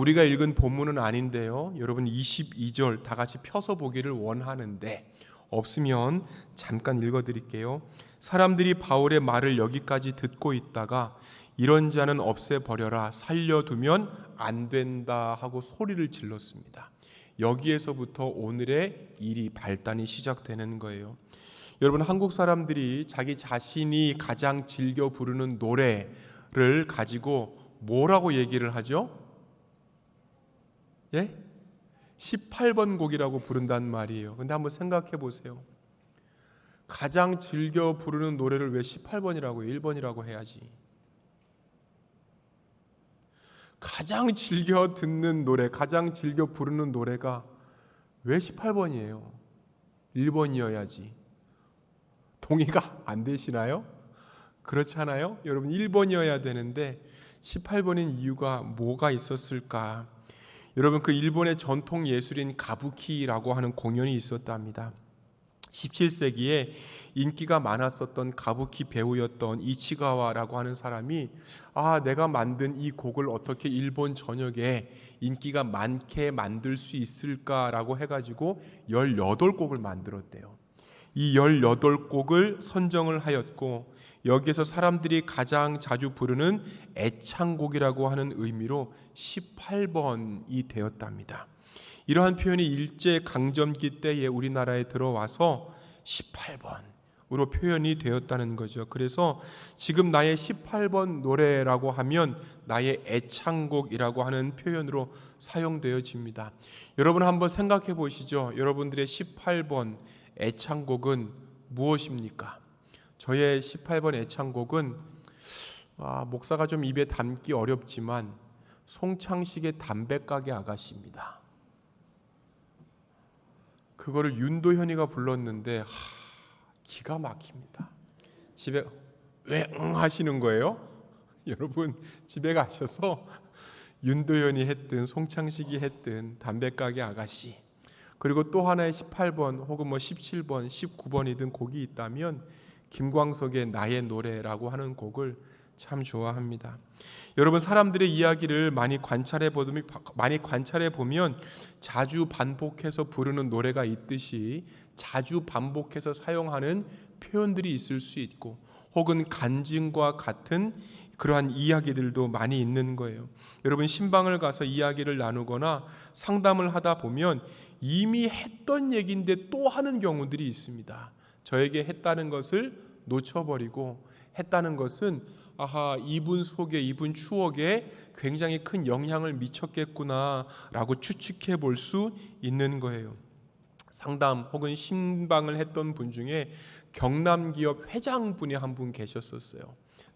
우리가 읽은 본문은 아닌데요. 여러분 22절 다 같이 펴서 보기를 원하는데 없으면 잠깐 읽어드릴게요. 사람들이 바울의 말을 여기까지 듣고 있다가 이런 자는 없애버려라, 살려두면 안 된다 하고 소리를 질렀습니다. 여기에서부터 오늘의 일이 발단이 시작되는 거예요. 여러분, 한국 사람들이 자기 자신이 가장 즐겨 부르는 노래를 가지고 뭐라고 얘기를 하죠? 예? 18번 곡이라고 부른단 말이에요. 근데 한번 생각해 보세요. 가장 즐겨 부르는 노래를 왜 18번이라고 해요? 1번이라고 해야지. 가장 즐겨 듣는 노래, 가장 즐겨 부르는 노래가 왜 18번이에요? 1번이어야지. 동의가 안 되시나요? 그렇지 않아요? 여러분 1번이어야 되는데 18번인 이유가 뭐가 있었을까? 여러분, 그 일본의 전통 예술인 가부키라고 하는 공연이 있었답니다. 17세기에 인기가 많았었던 가부키 배우였던 이치가와라고 하는 사람이 내가 만든 이 곡을 어떻게 일본 전역에 인기가 많게 만들 수 있을까라고 해가지고 18곡을 만들었대요. 이 18곡을 선정을 하였고 여기에서 사람들이 가장 자주 부르는 애창곡이라고 하는 의미로 18번이 되었답니다. 이러한 표현이 일제 강점기 때에 우리나라에 들어와서 18번으로 표현이 되었다는 거죠. 그래서 지금 나의 18번 노래라고 하면 나의 애창곡이라고 하는 표현으로 사용되어집니다. 여러분 한번 생각해 보시죠. 여러분들의 18번 애창곡은 무엇입니까? 저의 18번 애창곡은 목사가 좀 입에 담기 어렵지만 송창식의 담배가게 아가씨입니다. 그거를 윤도현이가 불렀는데 기가 막힙니다. 집에 왜 하시는 거예요? 여러분 집에 가셔서 윤도현이 했든 송창식이 했든 담배가게 아가씨, 그리고 또 하나의 18번 혹은 17번 19번이든 곡이 있다면 김광석의 나의 노래라고 하는 곡을 참 좋아합니다. 여러분, 사람들의 이야기를 많이 관찰해 보면 자주 반복해서 부르는 노래가 있듯이 자주 반복해서 사용하는 표현들이 있을 수 있고 혹은 간증과 같은 그러한 이야기들도 많이 있는 거예요. 여러분, 신방을 가서 이야기를 나누거나 상담을 하다 보면 이미 했던 얘기인데 또 하는 경우들이 있습니다. 저에게 했다는 것을 놓쳐버리고 했다는 것은 이분 속에, 이분 추억에 굉장히 큰 영향을 미쳤겠구나라고 추측해 볼 수 있는 거예요. 상담 혹은 신방을 했던 분 중에 경남기업 회장분이 한 분 계셨었어요.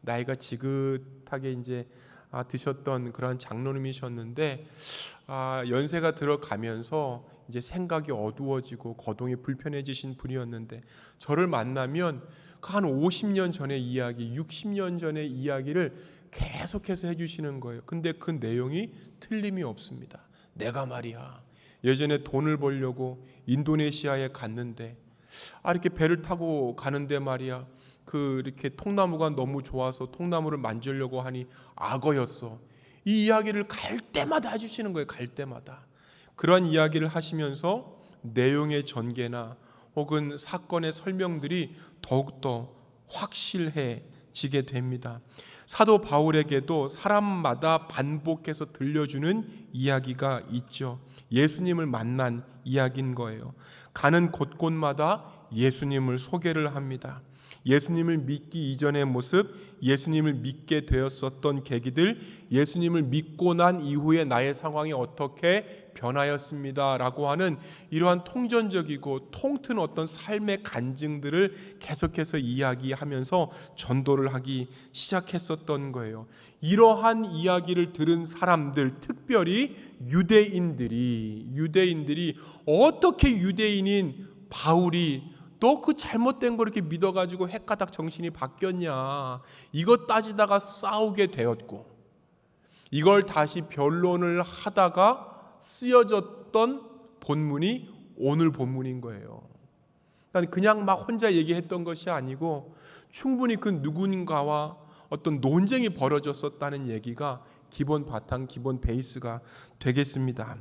나이가 지긋하게 이제 드셨던 그런 장로님이셨는데 연세가 들어가면서 이제 생각이 어두워지고 거동이 불편해지신 분이었는데 저를 만나면 한 50년 전의 이야기, 60년 전의 이야기를 계속해서 해주시는 거예요. 근데 그 내용이 틀림이 없습니다. 내가 말이야 예전에 돈을 벌려고 인도네시아에 갔는데 이렇게 배를 타고 가는데 말이야 이렇게 통나무가 너무 좋아서 통나무를 만지려고 하니 악어였어. 이 이야기를 갈 때마다 해주시는 거예요. 갈 때마다 그러한 이야기를 하시면서 내용의 전개나 혹은 사건의 설명들이 더욱더 확실해지게 됩니다. 사도 바울에게도 사람마다 반복해서 들려주는 이야기가 있죠. 예수님을 만난 이야기인 거예요. 가는 곳곳마다 예수님을 소개를 합니다. 예수님을 믿기 이전의 모습, 예수님을 믿게 되었었던 계기들, 예수님을 믿고 난 이후에 나의 상황이 어떻게 변하였습니다 라고 하는 이러한 통전적이고 통튼 어떤 삶의 간증들을 계속해서 이야기하면서 전도를 하기 시작했었던 거예요. 이러한 이야기를 들은 사람들, 특별히 유대인들이 어떻게 유대인인 바울이 너 그 잘못된 거 이렇게 믿어가지고 헷가닥 정신이 바뀌었냐, 이것 따지다가 싸우게 되었고 이걸 다시 변론을 하다가 쓰여졌던 본문이 오늘 본문인 거예요. 그냥 막 혼자 얘기했던 것이 아니고 충분히 그 누군가와 어떤 논쟁이 벌어졌었다는 얘기가 기본 바탕, 기본 베이스가 되겠습니다.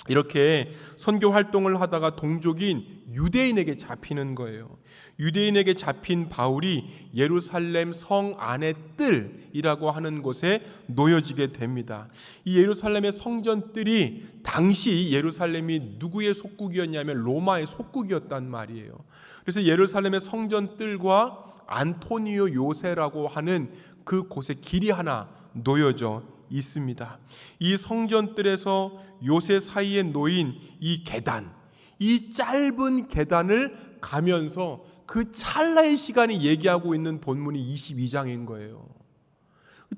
이렇게 선교 활동을 하다가 동족인 유대인에게 잡히는 거예요. 유대인에게 잡힌 바울이 예루살렘 성 안의 뜰이라고 하는 곳에 놓여지게 됩니다. 이 예루살렘의 성전 뜰이 당시 예루살렘이 누구의 속국이었냐면 로마의 속국이었단 말이에요. 그래서 예루살렘의 성전 뜰과 안토니오 요새라고 하는 그 곳에 길이 하나 놓여져 있습니다. 이 성전뜰에서 요새 사이에 놓인 이 계단, 이 짧은 계단을 가면서 그 찰나의 시간이 얘기하고 있는 본문이 22장인 거예요.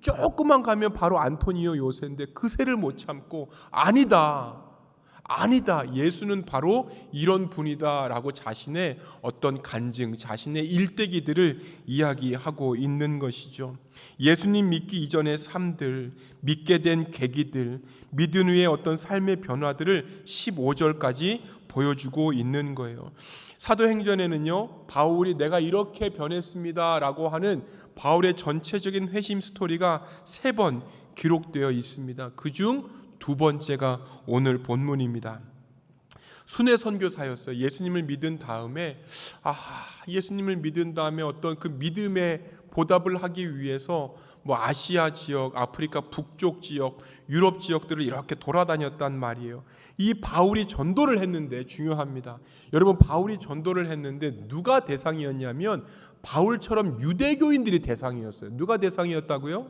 조금만 가면 바로 안토니오 요새인데 그새를 못 참고 아니다, 예수는 바로 이런 분이다 라고 자신의 어떤 간증, 자신의 일대기들을 이야기하고 있는 것이죠. 예수님 믿기 이전의 삶들, 믿게 된 계기들, 믿은 후에 어떤 삶의 변화들을 15절까지 보여주고 있는 거예요. 사도행전에는요, 바울이 내가 이렇게 변했습니다 라고 하는 바울의 전체적인 회심 스토리가 3번 기록되어 있습니다. 그중 2번째가 오늘 본문입니다. 순회 선교사였어요. 예수님을 믿은 다음에 어떤 그 믿음의 보답을 하기 위해서 아시아 지역, 아프리카 북쪽 지역, 유럽 지역들을 이렇게 돌아다녔단 말이에요. 이 바울이 전도를 했는데 중요합니다. 여러분, 바울이 전도를 했는데 누가 대상이었냐면 바울처럼 유대교인들이 대상이었어요. 누가 대상이었다고요?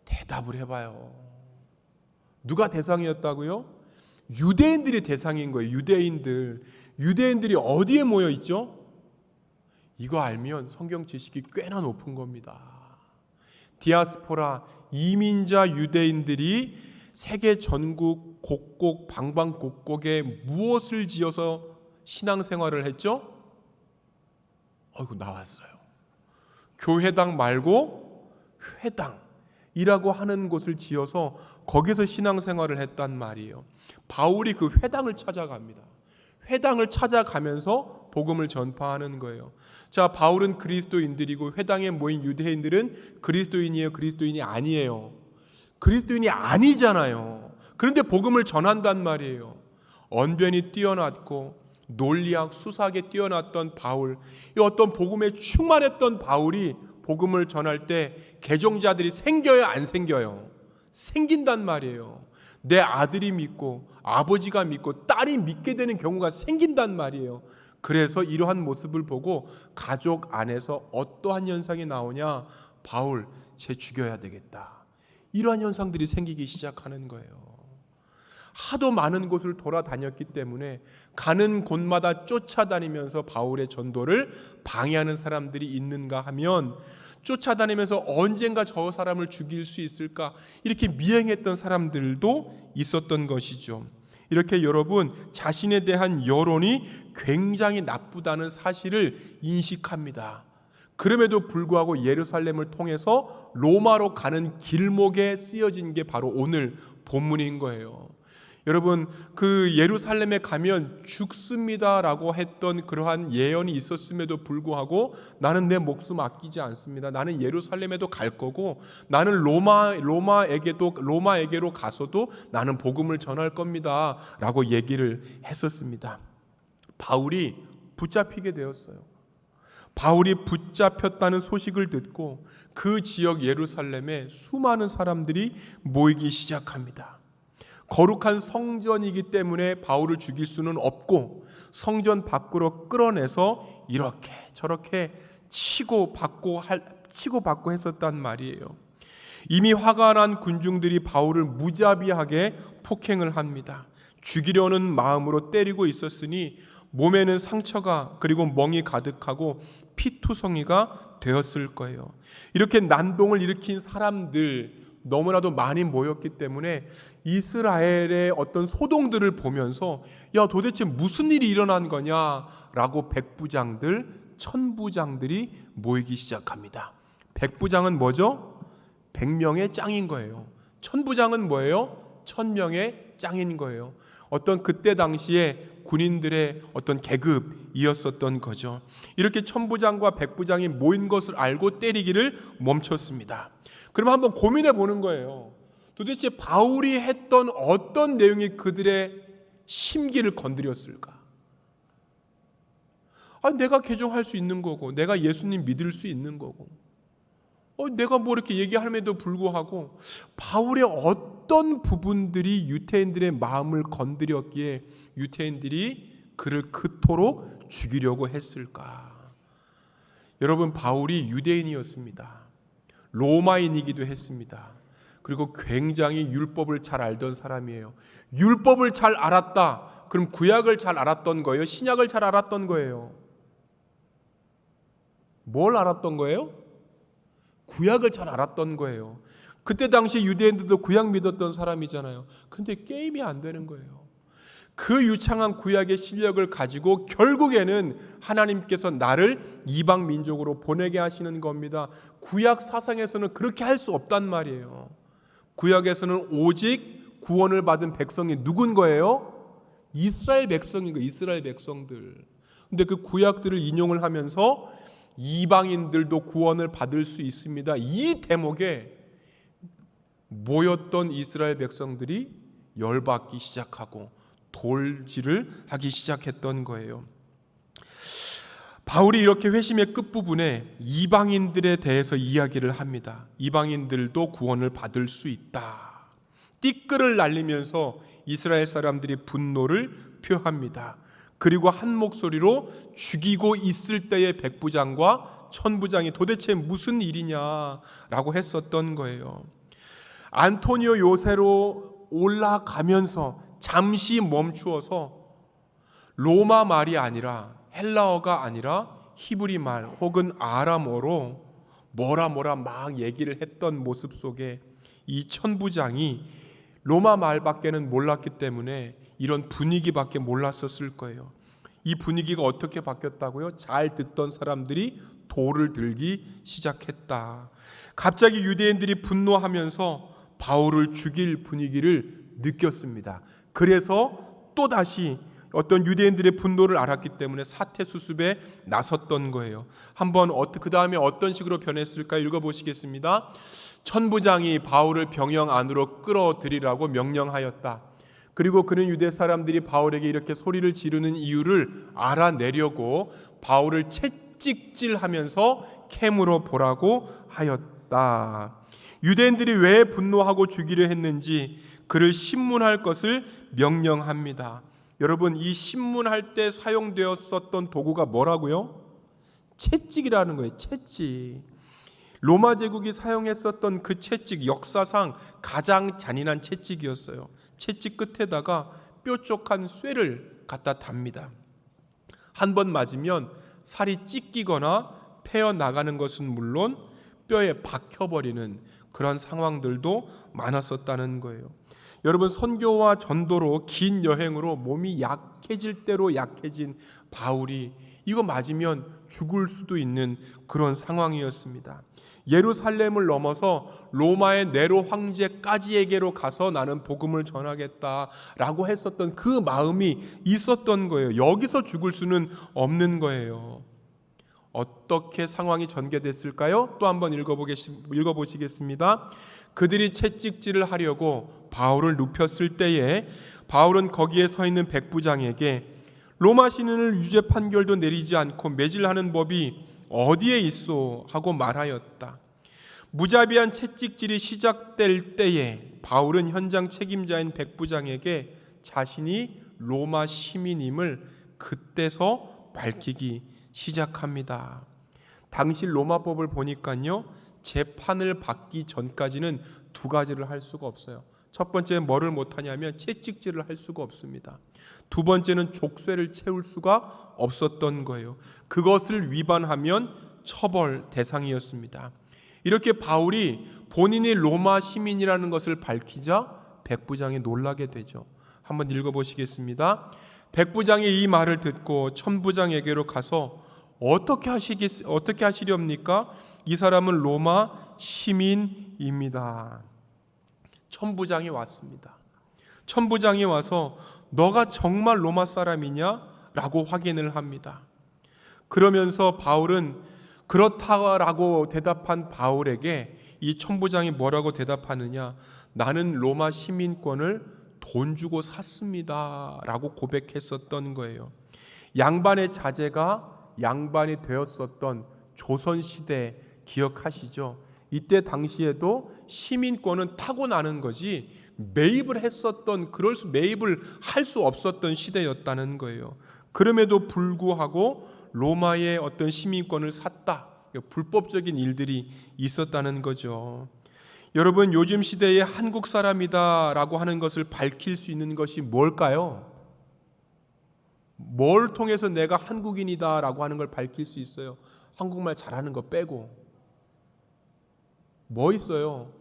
대답을 해봐요. 누가 대상이었다고요? 유대인들이 대상인 거예요. 유대인들이 어디에 모여 있죠? 이거 알면 성경 지식이 꽤나 높은 겁니다. 디아스포라, 이민자 유대인들이 세계 전국 곳곳 방방곡곡에 무엇을 지어서 신앙생활을 했죠? 나왔어요. 교회당 말고 회당이라고 하는 곳을 지어서 거기서 신앙생활을 했단 말이에요. 바울이 그 회당을 찾아갑니다. 회당을 찾아가면서 복음을 전파하는 거예요. 자, 바울은 그리스도인들이고 회당에 모인 유대인들은 그리스도인이에요, 그리스도인이 아니에요? 그리스도인이 아니잖아요. 그런데 복음을 전한단 말이에요. 언변이 뛰어났고 논리학, 수사학에 뛰어났던 바울, 이 어떤 복음에 충만했던 바울이 복음을 전할 때 개종자들이 생겨요, 안 생겨요? 생긴단 말이에요. 내 아들이 믿고 아버지가 믿고 딸이 믿게 되는 경우가 생긴단 말이에요. 그래서 이러한 모습을 보고 가족 안에서 어떠한 현상이 나오냐? 바울, 쟤 죽여야 되겠다. 이러한 현상들이 생기기 시작하는 거예요. 하도 많은 곳을 돌아다녔기 때문에 가는 곳마다 쫓아다니면서 바울의 전도를 방해하는 사람들이 있는가 하면 쫓아다니면서 언젠가 저 사람을 죽일 수 있을까 이렇게 미행했던 사람들도 있었던 것이죠. 이렇게 여러분, 자신에 대한 여론이 굉장히 나쁘다는 사실을 인식합니다. 그럼에도 불구하고 예루살렘을 통해서 로마로 가는 길목에 쓰여진 게 바로 오늘 본문인 거예요. 여러분, 그 예루살렘에 가면 죽습니다라고 했던 그러한 예언이 있었음에도 불구하고 나는 내 목숨 아끼지 않습니다. 나는 예루살렘에도 갈 거고 나는 로마에게로 가서도 나는 복음을 전할 겁니다라고 얘기를 했었습니다. 바울이 붙잡히게 되었어요. 바울이 붙잡혔다는 소식을 듣고 그 지역 예루살렘에 수많은 사람들이 모이기 시작합니다. 거룩한 성전이기 때문에 바울을 죽일 수는 없고 성전 밖으로 끌어내서 이렇게 저렇게 치고받고 했었단 말이에요. 이미 화가 난 군중들이 바울을 무자비하게 폭행을 합니다. 죽이려는 마음으로 때리고 있었으니 몸에는 상처가 그리고 멍이 가득하고 피투성이가 되었을 거예요. 이렇게 난동을 일으킨 사람들 너무나도 많이 모였기 때문에 이스라엘의 어떤 소동들을 보면서 야, 도대체 무슨 일이 일어난 거냐라고 백부장들, 천부장들이 모이기 시작합니다. 백부장은 뭐죠? 100명의 짱인 거예요. 천부장은 뭐예요? 1000명의 짱인 거예요. 어떤 그때 당시에 군인들의 어떤 계급이었었던 거죠. 이렇게 천부장과 백부장이 모인 것을 알고 때리기를 멈췄습니다. 그러면 한번 고민해 보는 거예요. 도대체 바울이 했던 어떤 내용이 그들의 심기를 건드렸을까? 내가 개종할 수 있는 거고, 내가 예수님 믿을 수 있는 거고, 내가 뭐 이렇게 얘기함에도 불구하고 바울의 어떤 부분들이 유대인들의 마음을 건드렸기에 유대인들이 그를 그토록 죽이려고 했을까? 여러분, 바울이 유대인이었습니다. 로마인이기도 했습니다. 그리고 굉장히 율법을 잘 알던 사람이에요. 율법을 잘 알았다. 그럼 구약을 잘 알았던 거예요? 신약을 잘 알았던 거예요? 뭘 알았던 거예요? 구약을 잘 알았던 거예요. 그때 당시 유대인들도 구약 믿었던 사람이잖아요. 근데 게임이 안 되는 거예요. 그 유창한 구약의 실력을 가지고 결국에는 하나님께서 나를 이방 민족으로 보내게 하시는 겁니다. 구약 사상에서는 그렇게 할 수 없단 말이에요. 구약에서는 오직 구원을 받은 백성이 누군 거예요? 이스라엘 백성인 거예요. 이스라엘 백성들. 근데 그 구약들을 인용을 하면서 이방인들도 구원을 받을 수 있습니다. 이 대목에 모였던 이스라엘 백성들이 열받기 시작하고 돌질을 하기 시작했던 거예요. 바울이 이렇게 회심의 끝부분에 이방인들에 대해서 이야기를 합니다. 이방인들도 구원을 받을 수 있다. 띠끌을 날리면서 이스라엘 사람들이 분노를 표합니다. 그리고 한 목소리로 죽이고 있을 때의 백부장과 천부장이 도대체 무슨 일이냐라고 했었던 거예요. 안토니오 요새로 올라가면서 잠시 멈추어서 로마 말이 아니라 헬라어가 아니라 히브리 말 혹은 아람어로 뭐라 막 얘기를 했던 모습 속에 이 천부장이 로마 말밖에는 몰랐기 때문에 이런 분위기밖에 몰랐었을 거예요. 이 분위기가 어떻게 바뀌었다고요? 잘 듣던 사람들이 돌을 들기 시작했다. 갑자기 유대인들이 분노하면서 바울을 죽일 분위기를 느꼈습니다. 그래서 또다시 어떤 유대인들의 분노를 알았기 때문에 사태 수습에 나섰던 거예요. 한번 그 다음에 어떤 식으로 변했을까요? 읽어보시겠습니다. 천부장이 바울을 병영 안으로 끌어들이라고 명령하였다. 그리고 그는 유대 사람들이 바울에게 이렇게 소리를 지르는 이유를 알아내려고 바울을 채찍질하면서 캠으로 보라고 하였다. 유대인들이 왜 분노하고 죽이려 했는지 그를 신문할 것을 명령합니다. 여러분, 이 신문할 때 사용되었었던 도구가 뭐라고요? 채찍이라는 거예요. 채찍. 로마 제국이 사용했었던 그 채찍, 역사상 가장 잔인한 채찍이었어요. 채찍 끝에다가 뾰족한 쇠를 갖다 답니다. 한 번 맞으면 살이 찢기거나 패어 나가는 것은 물론 뼈에 박혀버리는 그런 상황들도 많았었다는 거예요. 여러분, 선교와 전도로 긴 여행으로 몸이 약해질 대로 약해진 바울이 이거 맞으면 죽을 수도 있는 그런 상황이었습니다. 예루살렘을 넘어서 로마의 네로 황제까지에게로 가서 나는 복음을 전하겠다라고 했었던 그 마음이 있었던 거예요. 여기서 죽을 수는 없는 거예요. 어떻게 상황이 전개됐을까요? 또 한번 읽어보시겠습니다. 그들이 채찍질을 하려고 바울을 눕혔을 때에 바울은 거기에 서 있는 백부장에게 로마 시민을 유죄 판결도 내리지 않고 매질하는 법이 어디에 있소? 하고 말하였다. 무자비한 채찍질이 시작될 때에 바울은 현장 책임자인 백부장에게 자신이 로마 시민임을 그때서 밝히기 시작합니다. 당시 로마법을 보니까요, 재판을 받기 전까지는 두 가지를 할 수가 없어요. 첫 번째는 뭐를 못하냐면 채찍질을 할 수가 없습니다. 두 번째는 족쇄를 채울 수가 없었던 거예요. 그것을 위반하면 처벌 대상이었습니다. 이렇게 바울이 본인이 로마 시민이라는 것을 밝히자 백부장이 놀라게 되죠. 한번 읽어보시겠습니다. 백부장이 이 말을 듣고 천부장에게로 가서 어떻게 하시렵니까? 이 사람은 로마 시민입니다. 천부장이 왔습니다. 천부장이 와서 너가 정말 로마 사람이냐? 라고 확인을 합니다. 그러면서 바울은 그렇다라고 대답한 바울에게 이 천부장이 뭐라고 대답하느냐? 나는 로마 시민권을 돈 주고 샀습니다 라고 고백했었던 거예요. 양반의 자제가 양반이 되었었던 조선시대 기억하시죠? 이때 당시에도 시민권은 타고나는 거지 매입을 했었던, 매입을 할 수 없었던 시대였다는 거예요. 그럼에도 불구하고 로마의 어떤 시민권을 샀다, 불법적인 일들이 있었다는 거죠. 여러분, 요즘 시대에 한국 사람이다라고 하는 것을 밝힐 수 있는 것이 뭘까요? 뭘 통해서 내가 한국인이다라고 하는 걸 밝힐 수 있어요? 한국말 잘하는 거 빼고 뭐 있어요?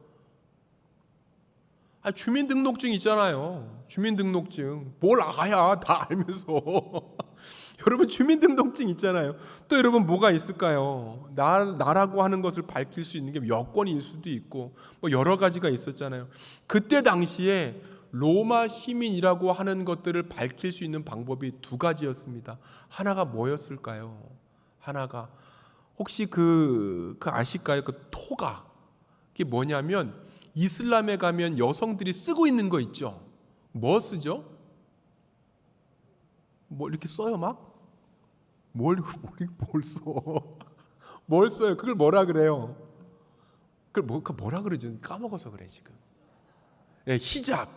주민등록증 있잖아요. 주민등록증 뭘 알아야 다 알면서 여러분 주민등록증 있잖아요. 또 여러분 뭐가 있을까요? 나라고 하는 것을 밝힐 수 있는 게 여권일 수도 있고 뭐 여러 가지가 있었잖아요. 그때 당시에 로마 시민이라고 하는 것들을 밝힐 수 있는 방법이 두 가지였습니다. 하나가 뭐였을까요? 하나가 혹시 그 아실까요? 그 토가, 그게 뭐냐면 이슬람에 가면 여성들이 쓰고 있는 거 있죠. 뭐 쓰죠? 뭐 이렇게 써요 막? 뭘 써? 뭘 써요? 그걸 뭐라 그래요? 그걸 뭐라 그러죠? 까먹어서 그래 지금. 히잡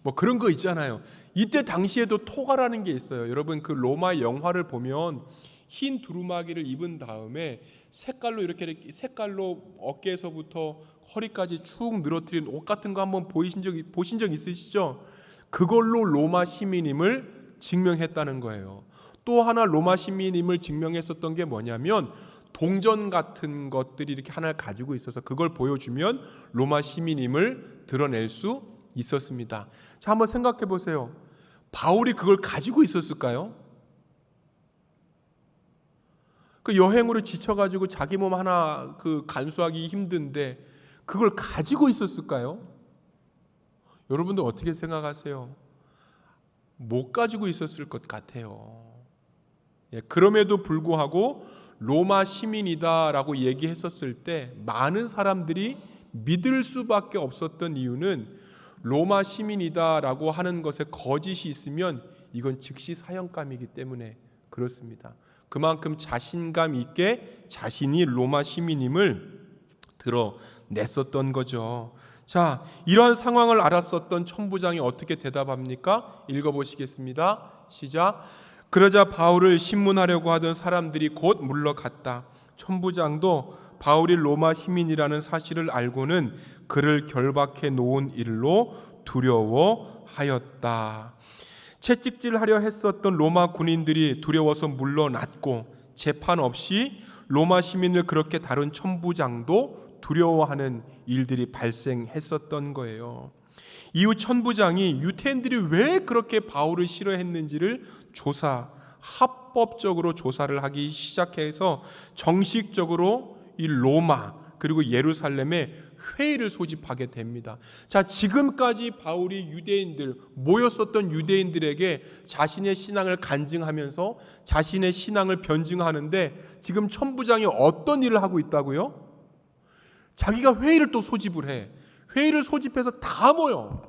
뭐 그런 거 있잖아요. 이때 당시에도 토가라는 게 있어요. 여러분 그 로마 영화를 보면 흰 두루마기를 입은 다음에 색깔로 이렇게 색깔로 어깨에서부터 허리까지 축 늘어뜨린 옷 같은 거 한번 보신 적 있으시죠? 그걸로 로마 시민임을 증명했다는 거예요. 또 하나 로마 시민임을 증명했었던 게 뭐냐면 동전 같은 것들이 이렇게 하나를 가지고 있어서 그걸 보여주면 로마 시민임을 드러낼 수 있었습니다. 자, 한번 생각해 보세요. 바울이 그걸 가지고 있었을까요? 그 여행으로 지쳐가지고 자기 몸 하나 간수하기 힘든데 그걸 가지고 있었을까요? 여러분들 어떻게 생각하세요? 못 가지고 있었을 것 같아요. 그럼에도 불구하고 로마 시민이다라고 얘기했었을 때 많은 사람들이 믿을 수밖에 없었던 이유는 로마 시민이다라고 하는 것에 거짓이 있으면 이건 즉시 사형감이기 때문에 그렇습니다. 그만큼 자신감 있게 자신이 로마 시민임을 드러냈었던 거죠. 자, 이런 상황을 알았었던 천부장이 어떻게 대답합니까? 읽어보시겠습니다. 시작. 그러자 바울을 신문하려고 하던 사람들이 곧 물러갔다. 천부장도 바울이 로마 시민이라는 사실을 알고는 그를 결박해 놓은 일로 두려워하였다. 채찍질하려 했었던 로마 군인들이 두려워서 물러났고 재판 없이 로마 시민을 그렇게 다룬 천부장도 두려워하는 일들이 발생했었던 거예요. 이후 천부장이 유태인들이 왜 그렇게 바울을 싫어했는지를 합법적으로 조사를 하기 시작해서 정식적으로 이 로마 그리고 예루살렘에 회의를 소집하게 됩니다. 자, 지금까지 바울이 모였었던 유대인들에게 자신의 신앙을 간증하면서 자신의 신앙을 변증하는데 지금 천부장이 어떤 일을 하고 있다고요? 자기가 회의를 또 소집을 해. 회의를 소집해서 다 모여.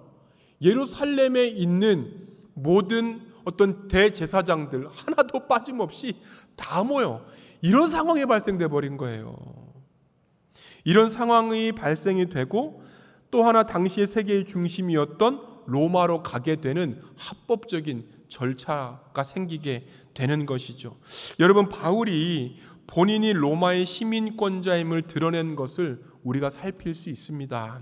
예루살렘에 있는 모든 어떤 대제사장들 하나도 빠짐없이 다 모여. 이런 상황이 발생돼 버린 거예요. 이런 상황이 발생이 되고 또 하나 당시의 세계의 중심이었던 로마로 가게 되는 합법적인 절차가 생기게 되는 것이죠. 여러분, 바울이 본인이 로마의 시민권자임을 드러낸 것을 우리가 살필 수 있습니다.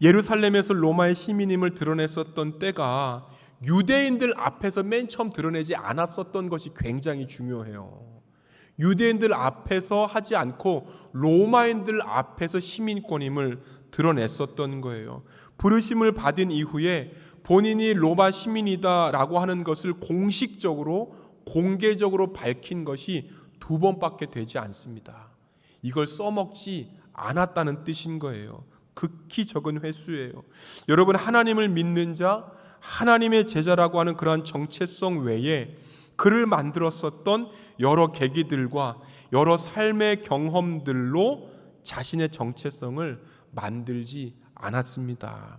예루살렘에서 로마의 시민임을 드러냈었던 때가 유대인들 앞에서 맨 처음 드러내지 않았었던 것이 굉장히 중요해요. 유대인들 앞에서 하지 않고 로마인들 앞에서 시민권임을 드러냈었던 거예요. 부르심을 받은 이후에 본인이 로마 시민이다라고 하는 것을 공개적으로 밝힌 것이 2번밖에 되지 않습니다. 이걸 써먹지 않았다는 뜻인 거예요. 극히 적은 횟수예요. 여러분, 하나님을 믿는 자, 하나님의 제자라고 하는 그러한 정체성 외에 그를 만들었었던 여러 계기들과 여러 삶의 경험들로 자신의 정체성을 만들지 않았습니다.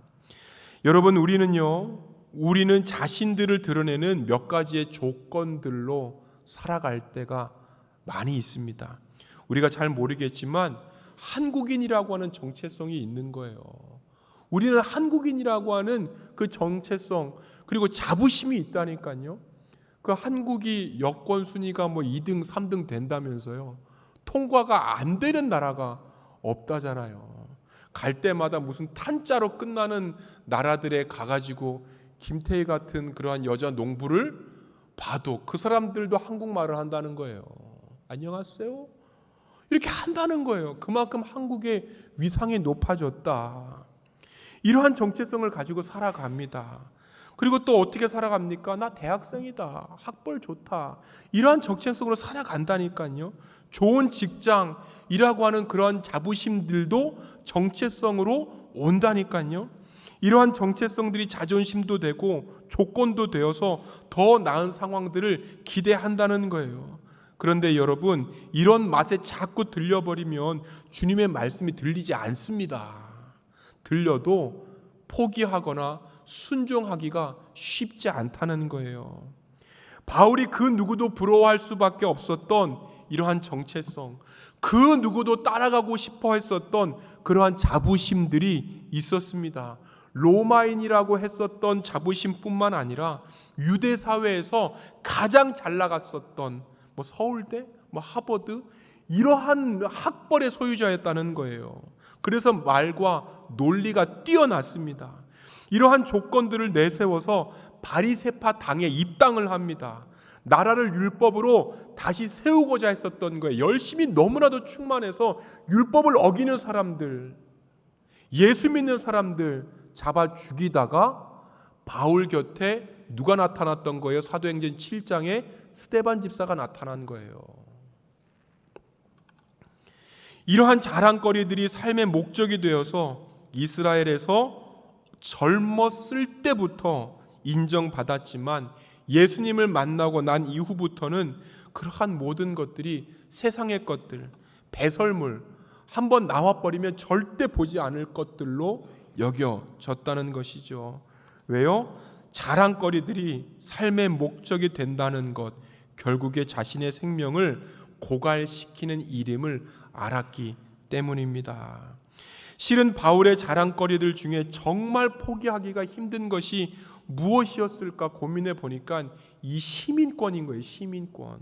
여러분, 우리는 자신들을 드러내는 몇 가지의 조건들로 살아갈 때가 많이 있습니다. 우리가 잘 모르겠지만 한국인이라고 하는 정체성이 있는 거예요. 우리는 한국인이라고 하는 그 정체성, 그리고 자부심이 있다니까요. 그 한국이 여권 순위가 2등, 3등 된다면서요. 통과가 안 되는 나라가 없다잖아요. 갈 때마다 무슨 탄자로 끝나는 나라들에 가가지고 김태희 같은 그러한 여자 농부를 봐도 그 사람들도 한국말을 한다는 거예요. 안녕하세요? 이렇게 한다는 거예요. 그만큼 한국의 위상이 높아졌다. 이러한 정체성을 가지고 살아갑니다. 그리고 또 어떻게 살아갑니까? 나 대학생이다. 학벌 좋다. 이러한 정체성으로 살아간다니까요. 좋은 직장이라고 하는 그런 자부심들도 정체성으로 온다니까요. 이러한 정체성들이 자존심도 되고 조건도 되어서 더 나은 상황들을 기대한다는 거예요. 그런데 여러분, 이런 맛에 자꾸 들려버리면 주님의 말씀이 들리지 않습니다. 들려도 포기하거나 순종하기가 쉽지 않다는 거예요. 바울이 그 누구도 부러워할 수밖에 없었던 이러한 정체성, 그 누구도 따라가고 싶어 했었던 그러한 자부심들이 있었습니다. 로마인이라고 했었던 자부심뿐만 아니라 유대 사회에서 가장 잘 나갔었던 서울대, 하버드 이러한 학벌의 소유자였다는 거예요. 그래서 말과 논리가 뛰어났습니다. 이러한 조건들을 내세워서 바리새파 당에 입당을 합니다. 나라를 율법으로 다시 세우고자 했었던 거예요. 열심히 너무나도 충만해서 율법을 어기는 사람들, 예수 믿는 사람들 잡아 죽이다가 바울 곁에 누가 나타났던 거예요? 사도행전 7장에 스데반 집사가 나타난 거예요. 이러한 자랑거리들이 삶의 목적이 되어서 이스라엘에서 젊었을 때부터 인정받았지만 예수님을 만나고 난 이후부터는 그러한 모든 것들이 세상의 것들, 배설물, 한번 나와버리면 절대 보지 않을 것들로 여겨졌다는 것이죠. 왜요? 자랑거리들이 삶의 목적이 된다는 것, 결국에 자신의 생명을 고갈시키는 이름을 알았기 때문입니다. 실은 바울의 자랑거리들 중에 정말 포기하기가 힘든 것이 무엇이었을까 고민해 보니까 이 시민권인 거예요. 시민권.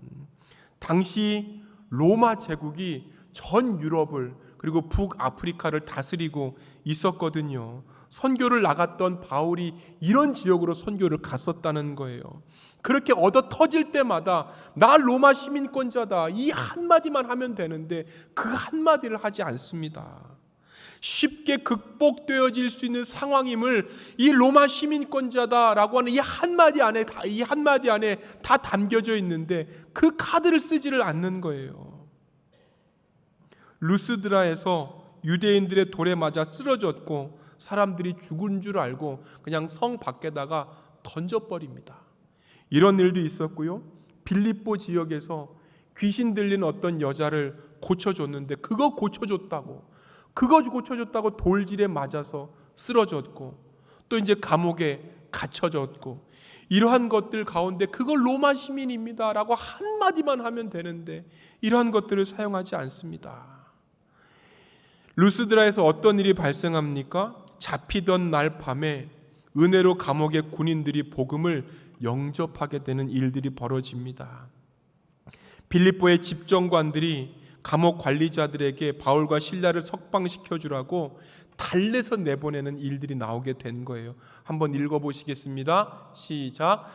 당시 로마 제국이 전 유럽을 그리고 북아프리카를 다스리고 있었거든요. 선교를 나갔던 바울이 이런 지역으로 선교를 갔었다는 거예요. 그렇게 얻어 터질 때마다 나 로마 시민권자다 이 한마디만 하면 되는데 그 한마디를 하지 않습니다. 쉽게 극복되어질 수 있는 상황임을 이 로마 시민권자다라고 하는 이 한마디 안에 다 담겨져 있는데 그 카드를 쓰지를 않는 거예요. 루스드라에서 유대인들의 돌에 맞아 쓰러졌고 사람들이 죽은 줄 알고 그냥 성 밖에다가 던져버립니다. 이런 일도 있었고요. 빌립보 지역에서 귀신 들린 어떤 여자를 고쳐줬는데 그거 고쳐줬다고 돌질에 맞아서 쓰러졌고 또 이제 감옥에 갇혀졌고 이러한 것들 가운데 그걸 로마 시민입니다 라고 한마디만 하면 되는데 이러한 것들을 사용하지 않습니다. 루스드라에서 어떤 일이 발생합니까? 잡히던 날 밤에 은혜로 감옥의 군인들이 복음을 영접하게 되는 일들이 벌어집니다. 빌립보의 집정관들이 감옥 관리자들에게 바울과 실라를 석방시켜 주라고 달래서 내보내는 일들이 나오게 된 거예요. 한번 읽어보시겠습니다. 시작.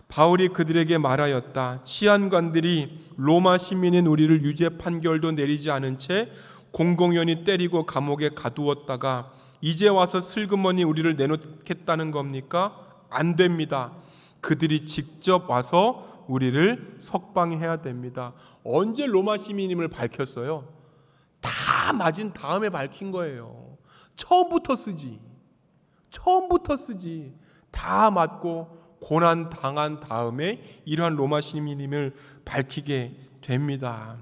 바울이 그들에게 말하였다. 치안관들이 로마 시민인 우리를 유죄 판결도 내리지 않은 채 공공연히 때리고 감옥에 가두었다가 이제 와서 슬그머니 우리를 내놓겠다는 겁니까? 안 됩니다. 그들이 직접 와서 우리를 석방해야 됩니다. 언제 로마 시민임을 밝혔어요? 다 맞은 다음에 밝힌 거예요. 처음부터 쓰지. 다 맞고 고난 당한 다음에 이러한 로마 시민임을 밝히게 됩니다.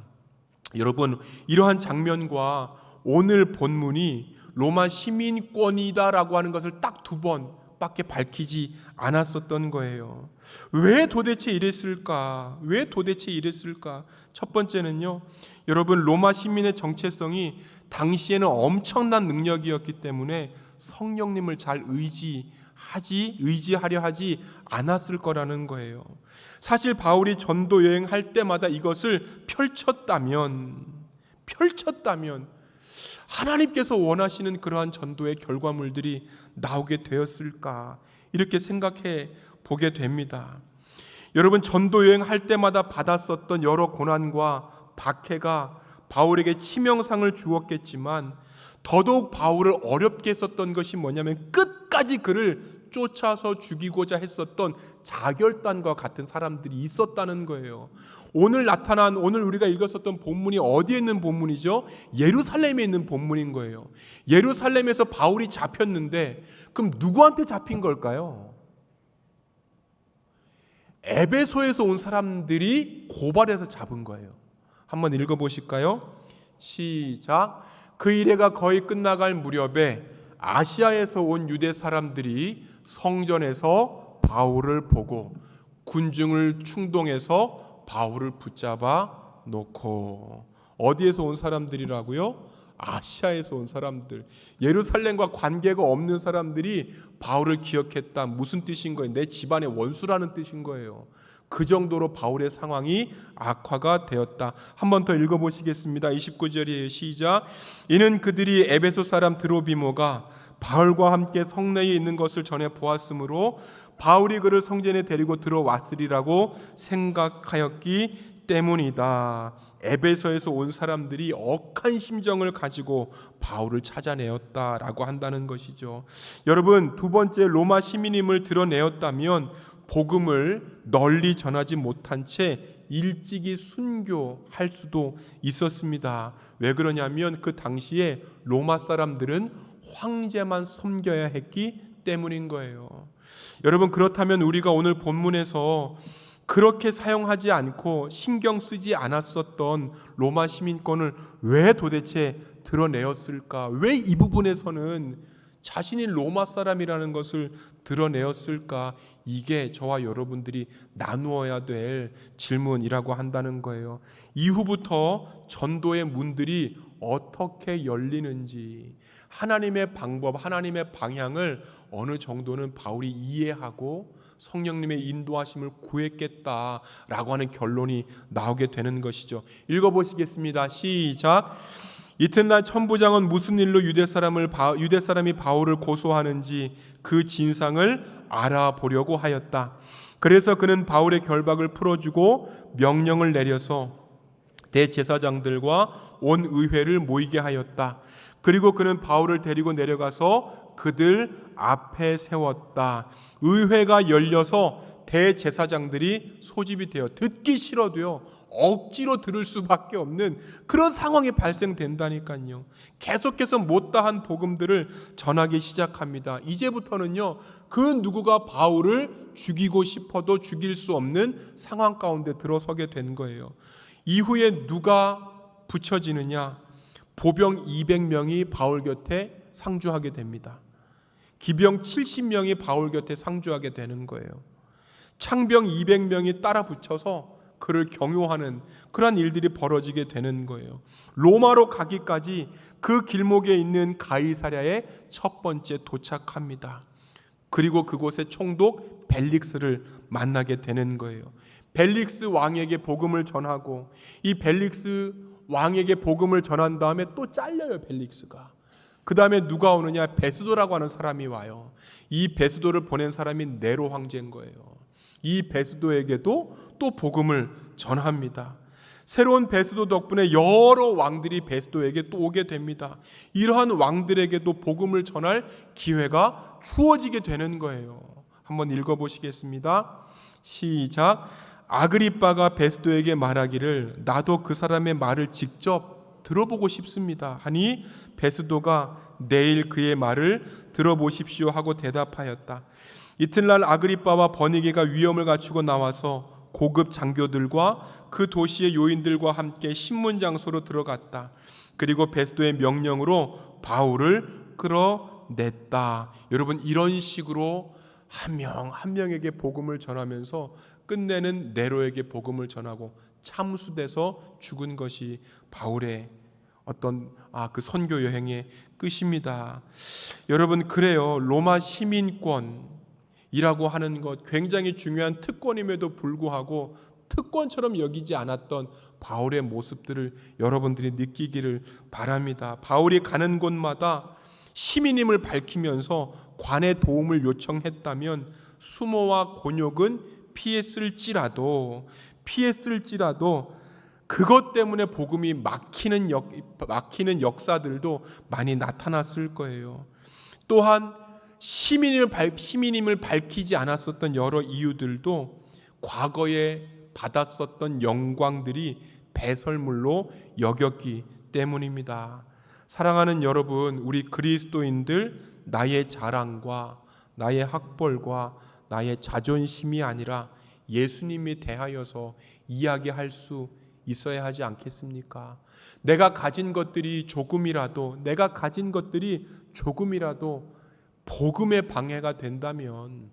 여러분, 이러한 장면과 오늘 본문이 로마 시민권이다라고 하는 것을 딱 2번밖에 밝히지 않았었던 거예요. 왜 도대체 이랬을까? 첫 번째는요, 여러분, 로마 시민의 정체성이 당시에는 엄청난 능력이었기 때문에 성령님을 잘 의지하려 하지 않았을 거라는 거예요. 사실 바울이 전도 여행할 때마다 이것을 펼쳤다면 하나님께서 원하시는 그러한 전도의 결과물들이 나오게 되었을까, 이렇게 생각해 보게 됩니다. 여러분, 전도 여행할 때마다 받았었던 여러 고난과 박해가 바울에게 치명상을 주었겠지만 더더욱 바울을 어렵게 했었던 것이 뭐냐면 끝까지 그를 쫓아서 죽이고자 했었던 자결단과 같은 사람들이 있었다는 거예요. 오늘 우리가 읽었었던 본문이 어디에 있는 본문이죠? 예루살렘에 있는 본문인 거예요. 예루살렘에서 바울이 잡혔는데 그럼 누구한테 잡힌 걸까요? 에베소에서 온 사람들이 고발해서 잡은 거예요. 한번 읽어보실까요? 시작. 그 일해가 거의 끝나갈 무렵에 아시아에서 온 유대 사람들이 성전에서 바울을 보고 군중을 충동해서 바울을 붙잡아 놓고. 어디에서 온 사람들이라고요? 아시아에서 온 사람들. 예루살렘과 관계가 없는 사람들이 바울을 기억했다. 무슨 뜻인 거예요? 내 집안의 원수라는 뜻인 거예요. 그 정도로 바울의 상황이 악화가 되었다. 한 번 더 읽어보시겠습니다. 29절이에요. 시작. 이는 그들이 에베소 사람 드로비모가 바울과 함께 성내에 있는 것을 전해 보았으므로 바울이 그를 성전에 데리고 들어왔으리라고 생각하였기 때문이다. 에베소에서 온 사람들이 억한 심정을 가지고 바울을 찾아내었다라고 한다는 것이죠. 여러분, 2번째, 로마 시민임을 드러내었다면 복음을 널리 전하지 못한 채 일찍이 순교할 수도 있었습니다. 왜 그러냐면 그 당시에 로마 사람들은 황제만 섬겨야 했기 때문인 거예요. 여러분, 그렇다면 우리가 오늘 본문에서 그렇게 사용하지 않고 신경 쓰지 않았었던 로마 시민권을 왜 도대체 드러내었을까? 왜 이 부분에서는 자신이 로마 사람이라는 것을 드러내었을까? 이게 저와 여러분들이 나누어야 될 질문이라고 한다는 거예요. 이후부터 전도의 문들이 어떻게 열리는지, 하나님의 방법, 하나님의 방향을 어느 정도는 바울이 이해하고 성령님의 인도하심을 구했겠다라고 하는 결론이 나오게 되는 것이죠. 읽어보시겠습니다. 시작. 이튿날 천부장은 무슨 일로 유대 사람이 바울을 고소하는지 그 진상을 알아보려고 하였다. 그래서 그는 바울의 결박을 풀어주고 명령을 내려서 대제사장들과 온 의회를 모이게 하였다. 그리고 그는 바울을 데리고 내려가서 그들 앞에 세웠다. 의회가 열려서 대제사장들이 소집이 되어 듣기 싫어도요 억지로 들을 수밖에 없는 그런 상황이 발생된다니까요. 계속해서 못다한 복음들을 전하기 시작합니다. 이제부터는요 그 누구가 바울을 죽이고 싶어도 죽일 수 없는 상황 가운데 들어서게 된 거예요. 이후에 누가 붙여지느냐? 보병 200명이 바울 곁에 상주하게 됩니다. 기병 70명이 바울 곁에 상주하게 되는 거예요. 창병 200명이 따라 붙여서 그를 경유하는 그런 일들이 벌어지게 되는 거예요. 로마로 가기까지 그 길목에 있는 가이사랴에 첫 번째 도착합니다. 그리고 그곳에 총독 벨릭스를 만나게 되는 거예요. 벨릭스 왕에게 복음을 전하고 이 벨릭스 왕에게 복음을 전한 다음에 또 잘려요. 벨릭스가. 그 다음에 누가 오느냐? 베스도라고 하는 사람이 와요. 이 베스도를 보낸 사람이 네로 황제인 거예요. 이 베스도에게도 또 복음을 전합니다. 새로운 베스도 덕분에 여러 왕들이 베스도에게 또 오게 됩니다. 이러한 왕들에게도 복음을 전할 기회가 주어지게 되는 거예요. 한번 읽어보시겠습니다. 시작. 아그리빠가 베스도에게 말하기를 나도 그 사람의 말을 직접 들어보고 싶습니다 하니 베스도가 내일 그의 말을 들어보십시오 하고 대답하였다. 이튿날 아그리빠와 버니게가 위엄을 갖추고 나와서 고급 장교들과 그 도시의 요인들과 함께 신문 장소로 들어갔다. 그리고 베스도의 명령으로 바울을 끌어냈다. 여러분, 이런 식으로 한 명 한 명에게 복음을 전하면서 끝내는 네로에게 복음을 전하고 참수돼서 죽은 것이 바울의 어떤 그 선교 여행의 끝입니다. 여러분, 그래요. 로마 시민권이라고 하는 것, 굉장히 중요한 특권임에도 불구하고 특권처럼 여기지 않았던 바울의 모습들을 여러분들이 느끼기를 바랍니다. 바울이 가는 곳마다 시민임을 밝히면서 관의 도움을 요청했다면 수모와 곤욕은 피했을지라도 그것 때문에 복음이 막히는 역사들도 많이 나타났을 거예요. 또한 시민임을 밝히지 않았었던 여러 이유들도 과거에 받았었던 영광들이 배설물로 여겼기 때문입니다. 사랑하는 여러분, 우리 그리스도인들, 나의 자랑과 나의 학벌과 나의 자존심이 아니라 예수님에 대하여서 이야기할 수 있어야 하지 않겠습니까? 내가 가진 것들이 조금이라도 복음의 방해가 된다면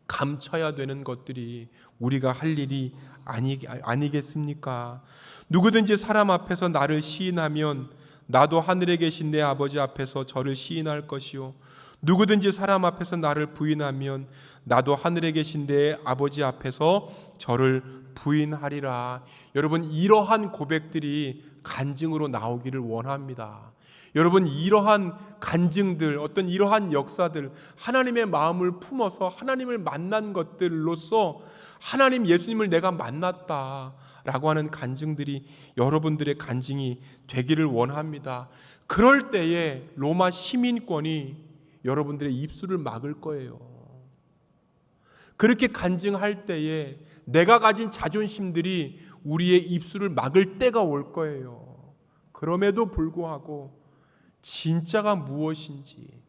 감춰야 되는 것들이 우리가 할 일이 아니겠습니까? 누구든지 사람 앞에서 나를 시인하면 나도 하늘에 계신 내 아버지 앞에서 저를 시인할 것이요, 누구든지 사람 앞에서 나를 부인하면 나도 하늘에 계신 내 아버지 앞에서 저를 부인하리라. 여러분, 이러한 고백들이 간증으로 나오기를 원합니다. 여러분, 이러한 간증들, 어떤 이러한 역사들, 하나님의 마음을 품어서 하나님을 만난 것들로서 하나님, 예수님을 내가 만났다라고 하는 간증들이 여러분들의 간증이 되기를 원합니다. 그럴 때에 로마 시민권이 여러분들의 입술을 막을 거예요. 그렇게 간증할 때에 내가 가진 자존심들이 우리의 입술을 막을 때가 올 거예요. 그럼에도 불구하고 진짜가 무엇인지,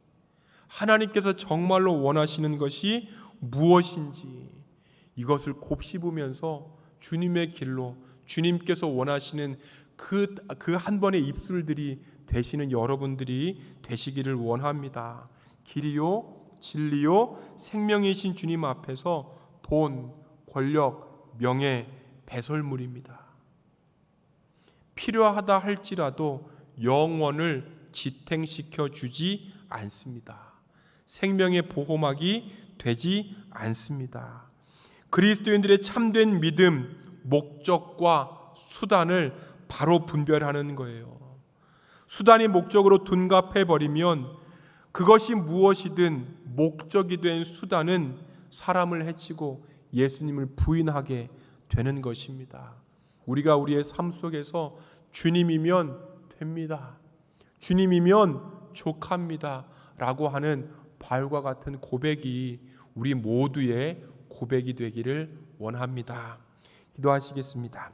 하나님께서 정말로 원하시는 것이 무엇인지, 이것을 곱씹으면서 주님의 길로, 주님께서 원하시는 그 한 번의 입술들이 되시는 여러분들이 되시기를 원합니다. 길이요, 진리요, 생명이신 주님 앞에서 돈, 권력, 명예, 배설물입니다. 필요하다 할지라도 영원을 지탱시켜 주지 않습니다. 생명의 보호막이 되지 않습니다. 그리스도인들의 참된 믿음, 목적과 수단을 바로 분별하는 거예요. 수단이 목적으로 둔갑해버리면 그것이 무엇이든 목적이 된 수단은 사람을 해치고 예수님을 부인하게 되는 것입니다. 우리가 우리의 삶 속에서 주님이면 됩니다, 주님이면 족합니다 라고 하는 바울과 같은 고백이 우리 모두의 고백이 되기를 원합니다. 기도하시겠습니다.